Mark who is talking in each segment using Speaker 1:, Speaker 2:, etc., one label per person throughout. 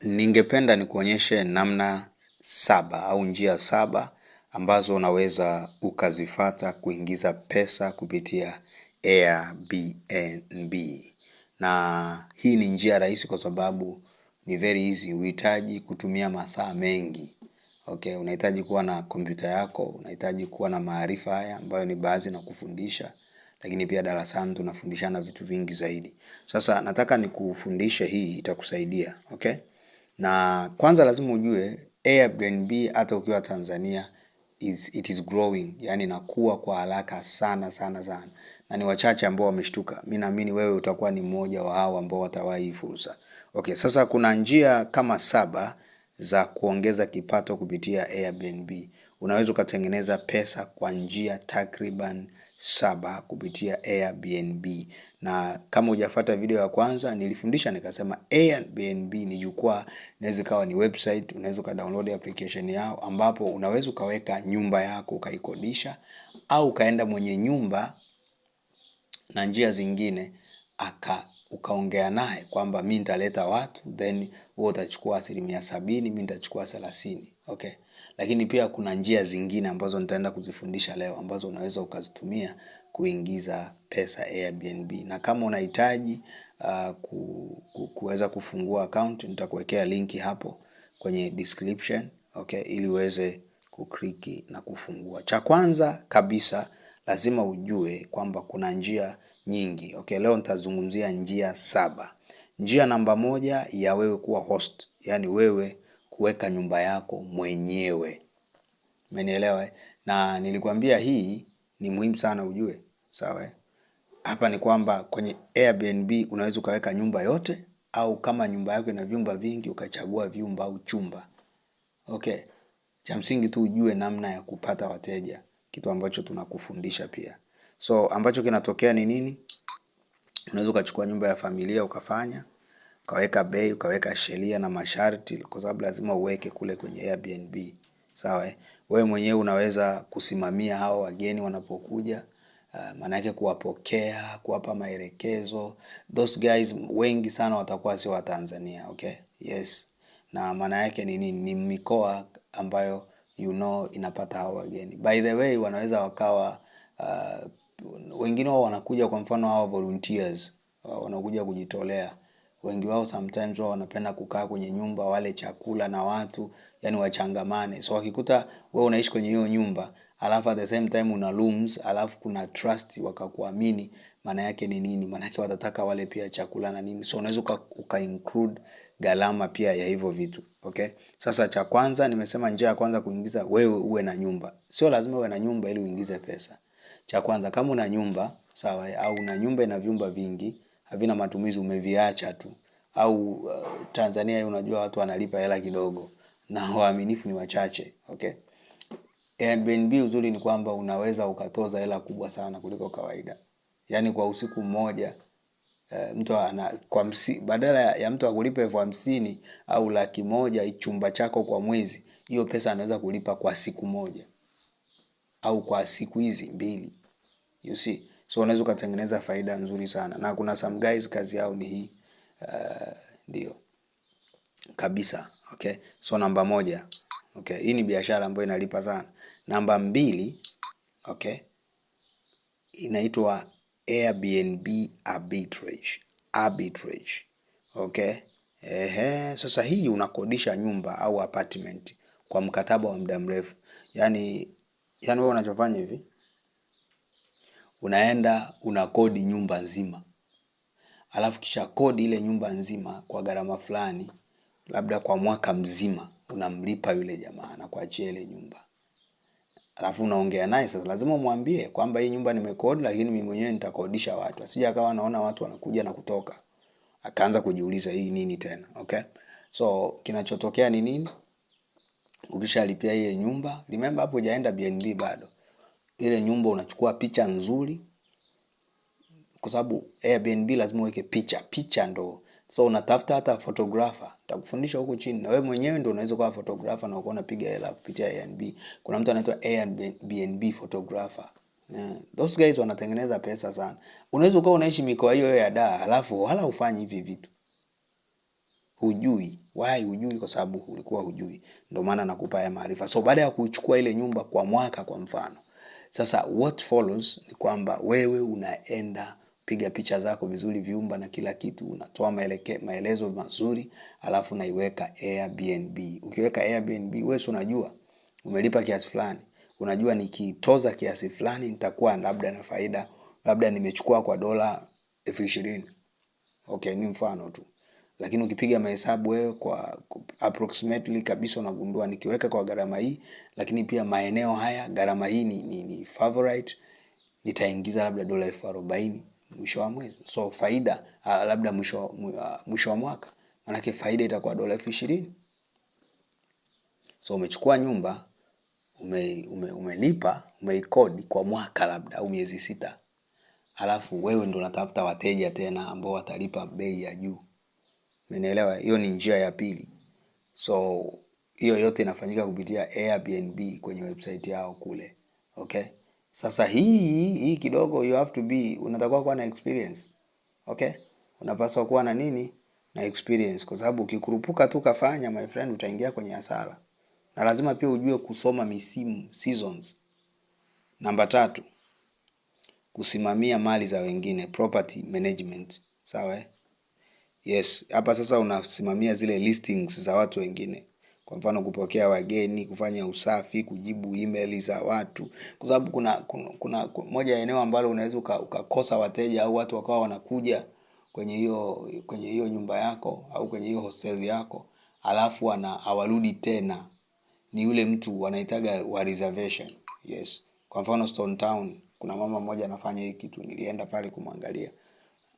Speaker 1: Ningependa nikuonyeshe namna 7 au njia 7 ambazo unaweza ukazifata kuingiza pesa kupitia Airbnb. Na hii ni njia rahisi kwa sababu ni very easy, uhitaji kutumia masaa mengi. Okay, unahitaji kuwa na kompyuta yako, unahitaji kuwa na maarifa haya ambayo ni baadhi na kufundisha, lakini pia darasani tunafundishana vitu vingi zaidi. Sasa nataka nikufundishe, hii itakusaidia, okay? Na kwanza lazima ujue Airbnb hata ukiwa Tanzania it is growing, yani inakuwa kwa haraka sana sana sana. Na ni wachache ambao wameshtuka. Mimi naamini wewe utakuwa ni mmoja wa hao ambao watawahi fursa. Okay, sasa kuna njia kama 7 za kuongeza kipato kupitia Airbnb. Unaweza ukatengeneza pesa kwa njia takriban 7 kupitia Airbnb. Na kama hujafuata video ya kwanza, nilifundisha nikasema Airbnb ni jukwaa, inaweza kawa ni website, unaweza download application yao ambapo unaweza ukaweka nyumba yako ukaikodisha, au kaenda mwenye nyumba na njia zingine ukaongea naye kwamba mimi nitaleta watu, then wewe utachukua 70%, mimi nitachukua 30%, okay? Lakini pia kuna njia zingine ambazo nitaenda kuzifundisha leo ambazo unaweza ukazitumia kuingiza pesa Airbnb. Na kama unahitaji kuweza kufungua account, nitakuwekea linki hapo kwenye description, okay, ili uweze kukliki na kufungua. Cha kwanza kabisa lazima ujue kwamba kuna njia nyingi. Okay, leo nitazungumzia njia 7. Njia namba 1 ya wewe kuwa host, yani wewe kuweka nyumba yako mwenyewe. Umenielewa? Na nilikwambia hii ni muhimu sana ujue, sawa? Hapa ni kwamba kwenye Airbnb unaweza ukaweka nyumba yote, au kama nyumba yako ina vyumba vingi ukachagua vyumba au chumba. Okay. Cha msingi tu ujue namna ya kupata wateja, kitu ambacho tunakufundisha pia. So ambacho kinatokea ni nini? Unaweza ukachukua nyumba ya familia ukafanya, ukaweka bei, ukaweka sheria na masharti, kwa sababu lazima uweke kule kwenye Airbnb. Sawa? Wewe mwenyewe unaweza kusimamia hao wageni wanapokuja, maana yake kuwapokea, kuwapa maelekezo. Those guys wengi sana watakuwa si wa Tanzania, okay? Yes. Na maana yake ni nini? Ni mikoa ambayo inapata hao wageni. By the way, wanaweza wakawa wengine wao wanakuja, kwa mfano hao volunteers wanakuja kujitolea. Wengi wao sometimes wao wanapenda kukaa kwenye nyumba, wale chakula na watu, yani wachangamane. So wakikuta wewe unaishi kwenye hiyo nyumba, alafu at the same time una rooms, alafu kuna trust, wakakuamini, maana yake ni nini? Maana yake watataka wale pia chakula na nini. So unaweza uka-include gharama pia ya hivyo vitu, okay? Sasa cha kwanza nimesema njia ya kwanza kuingiza, wewe uwe na nyumba. Sio lazima uwe na nyumba ili uingize pesa. Cha kwanza kama una nyumba, sawa, au una nyumba ina vyumba vingi, havina matumizi, umeviacha tu, au Tanzania unajua watu wanalipa hela kidogo na waaminifu ni wachache, okay? Airbnb uzuri ni kwamba unaweza ukatoza hela kubwa sana kuliko kawaida. Yani kwa usiku mmoja mtu badala ya mtu akulipe 50,000 au 100,000 chumba chako kwa mwezi, hiyo pesa anaweza kulipa kwa siku moja au kwa siku hizi 2. You see? So unaweza kutengeneza faida nzuri sana. Na kuna some guys kazi yao ni hii. Ndio kabisa, okay? So namba 1, okay, hii ni biashara ambayo inalipa sana. Namba 2, okay, inaitwa Airbnb arbitrage. Okay? Sasa hii unakodisha nyumba au apartment kwa mkataba wa muda mrefu. Yani wewe unachofanya hivi, unaenda unakodi nyumba nzima. Alafu kisha kodi ile nyumba nzima kwa gharama fulani, labda kwa mwaka mzima, unamlipa yule jamaa na kuachia ile nyumba. Alafu unaongea naye, sasa lazima umwambie kwamba hii nyumba nimekodi, lakini mimi mwenyewe nitakodisha watu. Asije akawa anaona watu wanakuja na kutoka, akaanza kujiuliza hii nini tena, okay? So kinachotokea ni nini? Ukishalipia ile nyumba, remember hapo hujaenda BNB bado. Ile nyumba unachukua picha nzuri, kwa sababu Airbnb lazima uweke picha ndo. So unatafuta hata photographer, nitakufundisha huko chini. Na wewe mwenyewe ndio unaweza kuwa photographer na ukaona piga hela kupitia Airbnb. Kuna mtu anaitwa Airbnb photographer. Those guys wanatengeneza pesa sana. Unaweza ukawa unaishi mikoa hiyo ya Dar, alafu wala ufanyi hivi vitu. Hujui, Why hujui? Kwa sababu ulikuwa hujui. Ndio maana nakupa haya maarifa. So baada ya kuchukua ile nyumba kwa mwaka kwa mfano, sasa what follows ni kwamba wewe unaenda piga picha zako vizuri, vyumba na kila kitu, unatoa maelezo mazuri, alafu naiweka Airbnb. Ukiweka Airbnb, wewe unajua umelipa kiasi fulani, unajua nikitoza kiasi fulani nitakuwa labda na faida, labda nimechukua kwa $20,000. Okay, ni mfano tu. Lakini ukipiga mahesabu wewe kwa approximately kabisa unagundua nikiweka kwa gharama hii, lakini pia maeneo haya gharama hii ni favorite, nitaingiza labda $40,000 mwisho wa mwezi. So faida labda mwisho wa mwaka, maana faida itakuwa $20,000. So umechukua nyumba, umelipa, umeikodi kwa mwaka labda au miezi 6. Alafu wewe ndo unatafuta wateja tena ambao watalipa bei ya juu. Umenielewa? Hiyo ni njia ya pili. So hiyo yote inafanyika kupitia Airbnb kwenye website yao kule. Okay? Sasa hii kidogo you have to be, unatakiwa kuwa na experience. Okay? Unapaswa kuwa na nini? Na experience, kwa sababu ukikurupuka tu kafanya, my friend, utaingia kwenye hasara. Na lazima pia ujue kusoma misimu, seasons. Namba 3, kusimamia mali za wengine, property management. Sawa? Yes, hapa sasa unasimamia zile listings za watu wengine. Kwa mfano kupokea wageni, kufanya usafi, kujibu email za watu. Kwa sababu kuna moja ya eneo ambalo unaweza ukakosa wateja au watu wakawa wanakuja kwenye hiyo nyumba yako au kwenye hiyo hostel yako, alafu hawarudi tena. Ni yule mtu wanaitaga wa reservation. Yes. Kwa mfano Stone Town, kuna mama mmoja anafanya hii kitu, nilienda pale kumwangalia.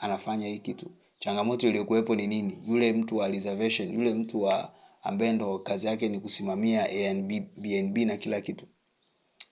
Speaker 1: Anafanya hii kitu. Changamoto iliyokuwepo ni nini? Yule mtu wa reservation, yule mtu wa ambaye ndo kazi yake ni kusimamia Airbnb na kila kitu,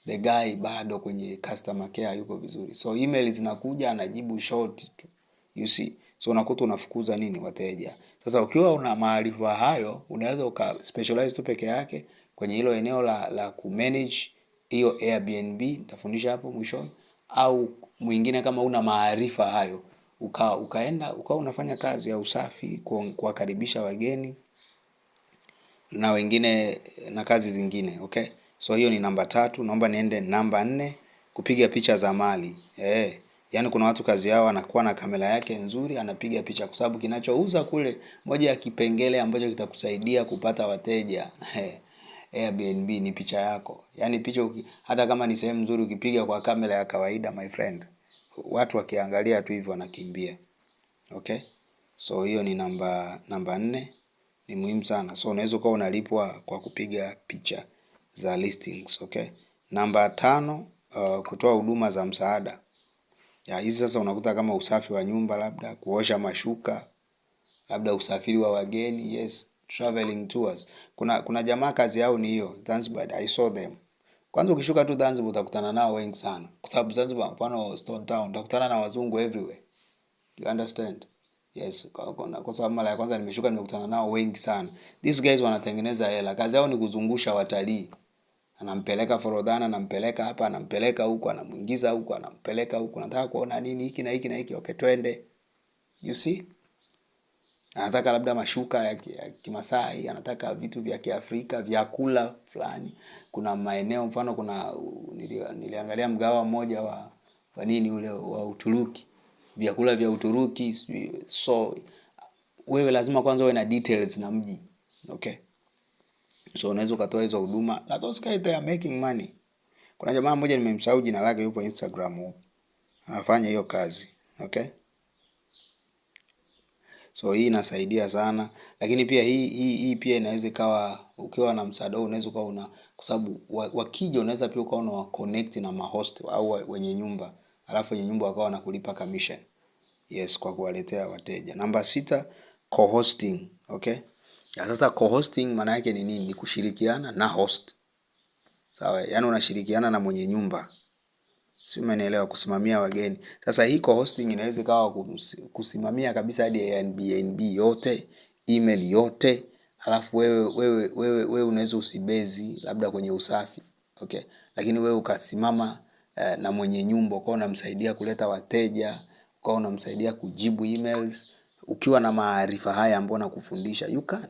Speaker 1: the guy bado kwenye customer care yuko vizuri. So email zinakuja, anajibu short tu. You see? So unakuta unafukuza nini? Wateja. Sasa ukiwa una maarifa hayo, unaweza uka specialize tu peke yake kwenye hilo eneo la kumanage hiyo Airbnb, nitafundisha hapo mwishoni. Au mwingine kama una maarifa hayo, ukaenda unafanya kazi ya usafi, kuwakaribisha wageni na wengine na kazi zingine. Okay? So hiyo ni namba 3. Naomba niende namba 4, kupiga picha za mali. Yaani kuna watu kazi yao anakuwa na kamera yake nzuri, anapiga picha, kwa sababu kinachouza kule, moja ya kipengele ambacho kitakusaidia kupata wateja Airbnb ni picha yako. Yaani picha hata kama ni sehemu nzuri, ukipiga kwa kamera ya kawaida, my friend, watu wakiangalia tu hivyo wanakimbia. Okay? So hiyo ni namba 4, ni muhimu sana. So unaweza kuwa unalipwa kwa kupiga picha za listings. Okay? Namba 5, kutoa huduma za msaada. Ya hizi sasa unakuta kama usafi wa nyumba, labda kuosha mashuka, labda usafiri wa wageni. Yes, traveling tours. Kuna jamaa kazi yao ni hiyo. Zanzibar, I saw them. Kwanza ukishuka tu Zanzibar utakutana nao wengi sana. Kwa sababu Zanzibar, mfano Stone Town, utakutana na wazungu everywhere. You understand? Yes, kwa sababu mara ya kwanza nimeshuka nimekutana nao wengi sana. These guys wanatengeneza hela. Kazi yao ni kuzungusha watalii. Anampeleka Forodhani, anampeleka hapa, anampeleka huko, anamuingiza huko, anampeleka huko. Nataka kuona nini hiki na hiki na hiki. Okay, twende. You see? Anataka labda mashuka ya Kimasai, anataka vitu vya Kiafrika, vyakula fulani. Kuna maeneo, mfano niliangalia mgawa mmoja wa nini ule wa Uturuki. Vyakula vya Uturuki. So wewe lazima kwanza uwe na details na mji. Okay? So unaweza ukatoa hizo huduma. Na those guys they are making money. Kuna jamaa mmoja nimemsahau jina lake, yupo Instagram, anafanya hiyo kazi. Okay? So hii inasaidia sana. Lakini pia hii pia inaweza ikawa, ukiwa na msaada unaweza ukawa kwa sababu wakija unaweza pia ukawa una connect na mahost au wenye nyumba. Alafu wenye nyumba wakawa wanakulipa commission. Yes, kwa kuwaletea wateja. Namba 6, co-hosting. Okay? Ya sasa co-hosting maana yake ni nini? Ni kushirikiana na host. Sawa? Yaani unashirikiana na mwenye nyumba. Si umenielewa? Kusimamia wageni. Sasa hii co-hosting inaweza kawa kusimamia kabisa hadi Airbnb yote, email yote, alafu wewe unaweza usibezi labda kwenye usafi. Okay? Lakini wewe ukasimama na mwenye nyumba, kwa unamsaidia kuleta wateja, kwa unamsaidia kujibu emails, ukiwa na maarifa haya ambayo nakufundisha, you can.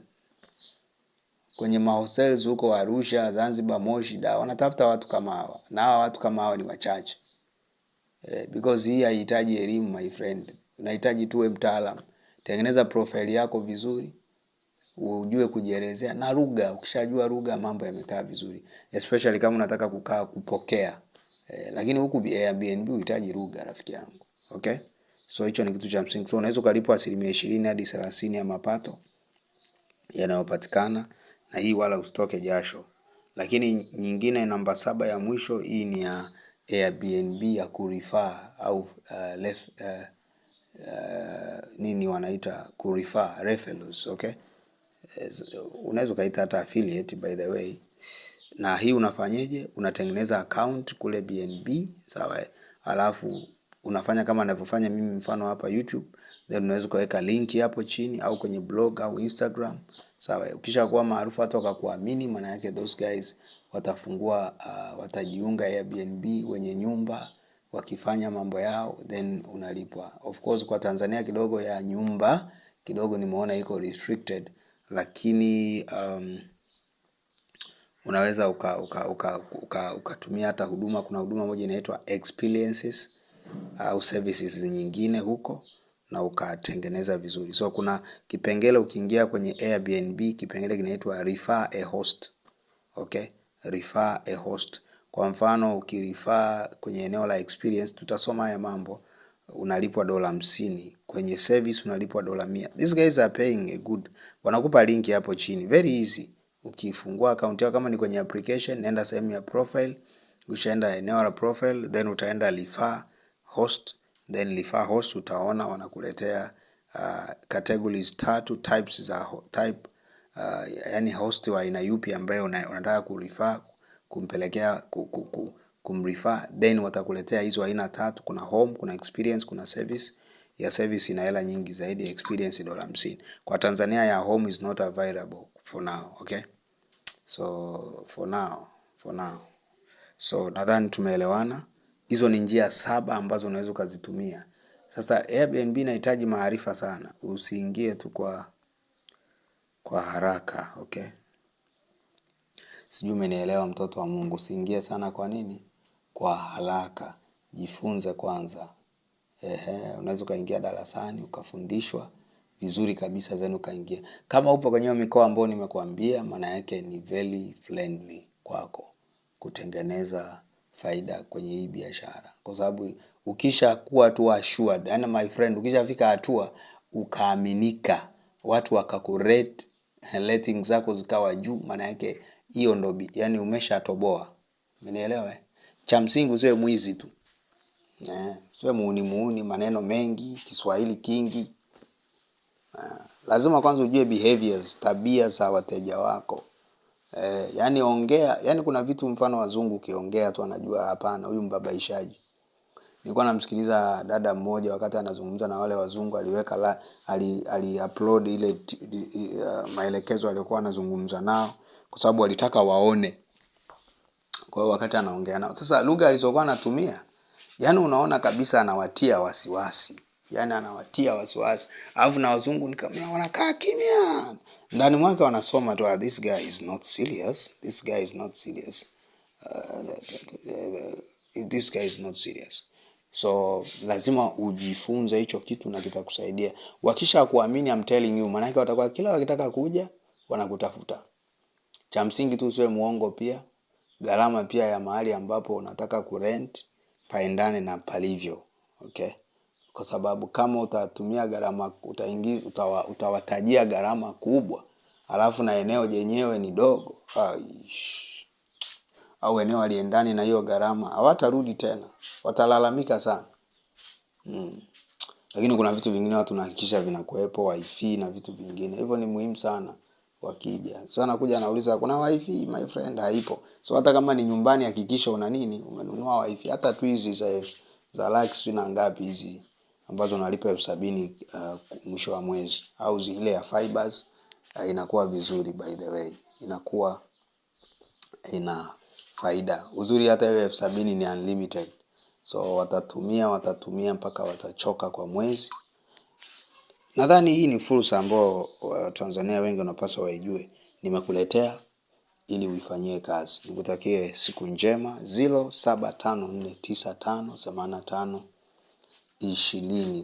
Speaker 1: kwenye mahostels huko Arusha, Zanzibar, Moshi, Dar, wanatafuta watu kama hawa. Na hawa watu kama hawa ni wachache. Because hii haihitaji elimu my friend. Unahitaji tuwe mtaalamu. Tengeneza profile yako vizuri, ujue kujielezea na lugha. Ukishajua lugha mambo yamekaa vizuri. Especially kama unataka kukaa kupokea. Lakini huku Airbnb unahitaji lugha rafiki yangu. Okay? So hicho ni kitu cha msingi. So unaweza kulipwa 20% hadi 30% ya mapato yanayopatikana, na hii wala usitoke jasho. Lakini nyingine namba 7 ya mwisho, hii ni ya Airbnb ya kurefer au nini wanaita kurefer, referrals, okay? Unaweza kaita hata affiliate by the way. Na hii unafanyeje? Unatengeneza account kule BNB, sawa? Alafu unafanya kama ninavyofanya mimi mfano hapa YouTube, then unaweza kuweka link hapo chini au kwenye blog au Instagram, sawa? Ukishakuwa maarufu hata wakakuamini, maana yake those guys watafungua watajiunga Airbnb wenye nyumba, wakifanya mambo yao, then unalipwa. Of course kwa Tanzania kidogo ya nyumba kidogo nimeona iko restricted, lakini unaweza ukatumia hata huduma. Kuna huduma moja inaitwa experiences au services nyingine huko, na ukatengeneza vizuri. So kuna kipengele ukiingia kwenye Airbnb, kipengele kinaitwa refer a host. Okay? Refer a host. Kwa mfano ukirefer kwenye eneo la experience, tutasoma haya mambo, unalipwa $50. Kwenye service unalipwa $100. These guys are paying a good. Wanakupa link hapo chini. Very easy. Ukifungua account yako kama ni kwenye application, nenda sehemu ya profile, ushaenda eneo la profile, then utaenda refer host, then refer host utaona wanakuletea categories 3 types za type, yani host wa aina yupi ambaye unataka kurefer, kumpelekea kumrefer, then watakuletea hizo aina 3. Kuna home, kuna experience, kuna service. Ya service ina hela nyingi zaidi, ya experience $50. Kwa Tanzania ya home is not available for now, okay? So for now. So nadhani tumeelewana. Hizo ni njia 7 ambazo unaweza kuzitumia. Sasa Airbnb inahitaji maarifa sana. Usiingie tu kwa haraka, okay? Sijui umenielewa mtoto wa Mungu. Usiingie sana kwa nini? Kwa haraka. Jifunze kwanza. Unaweza kaingia darasani ukafundishwa vizuri kabisa, zenu ukaingia. Kama upo kwenye mikoa ambayo nimekuambia, maana yake ni very friendly kwako kutengeneza faida kwenye hii biashara. Kwa sababu ukisha kuwa tu assured, yani my friend, ukishafika hatua ukaaminika, watu wakakurate, ratings zako zikawa juu, maana yake hiyo ndo yani umeshatoboa. Umenielewa? Cha msingi usiwe mwizi tu. Sio muuni maneno mengi, Kiswahili kingi. Lazima kwanza ujue behaviors, tabia za wateja wako. Yani ongea, yani kuna vitu mfano wazungu ukiongea tu anajua hapana, huyu mbabaishaji. Nilikuwa namsikiliza dada mmoja wakati anazungumza na wale wazungu, aliweka upload ile maelekezo aliyokuwa anazungumza nao, kwa sababu walitaka waone. Kwa hiyo wakati anaongea nao, sasa lugha alizokuwa anatumia, yani unaona kabisa anawatia wasiwasi. Yani anawatia wasiwasi. Alafu na wazungu ni kama wanakaa kimya. Ndani mwake wanasoma tu, this guy is not serious. This guy is not serious. This guy is not serious. So lazima ujifunze hicho kitu na kitakusaidia. Wakisha kuamini, I'm telling you, maana yake watakuwa kila wakitaka kuja wanakutafuta. Cha msingi tu usiwe muongo pia. Gharama pia ya mahali ambapo unataka kurent paendane na palivyo, okay? Kwa sababu kama utatumia gharama, utawatajia gharama kubwa, alafu na eneo jenyewe ni dogo, au eneo aliendani na hiyo gharama, hawatarudi tena, watalalamika sana. Lakini kuna vitu vingine watu nahakikisha vinakuepo, wifi na vitu vingine. Hivyo ni muhimu sana wakija. So anakuja anauliza kuna wifi my friend, haipo. So hata kama ni nyumbani hakikisha una nini, umenunua wifi. Hata tu hizi za Lux na ngapi hizi ambazo unalipa 70 mwisho wa mwezi, au zile ya fibers, inakuwa vizuri by the way. Inakuwa ina faida. Uzuri hata hiyo 70 ni unlimited. So watatumia mpaka watachoka kwa mwezi. Nadhani hii ni fursa ambayo Tanzania wengi wanapaswa waijue. nimekuletea ili uifanyie kazi. Nikutakie siku njema. 0754958520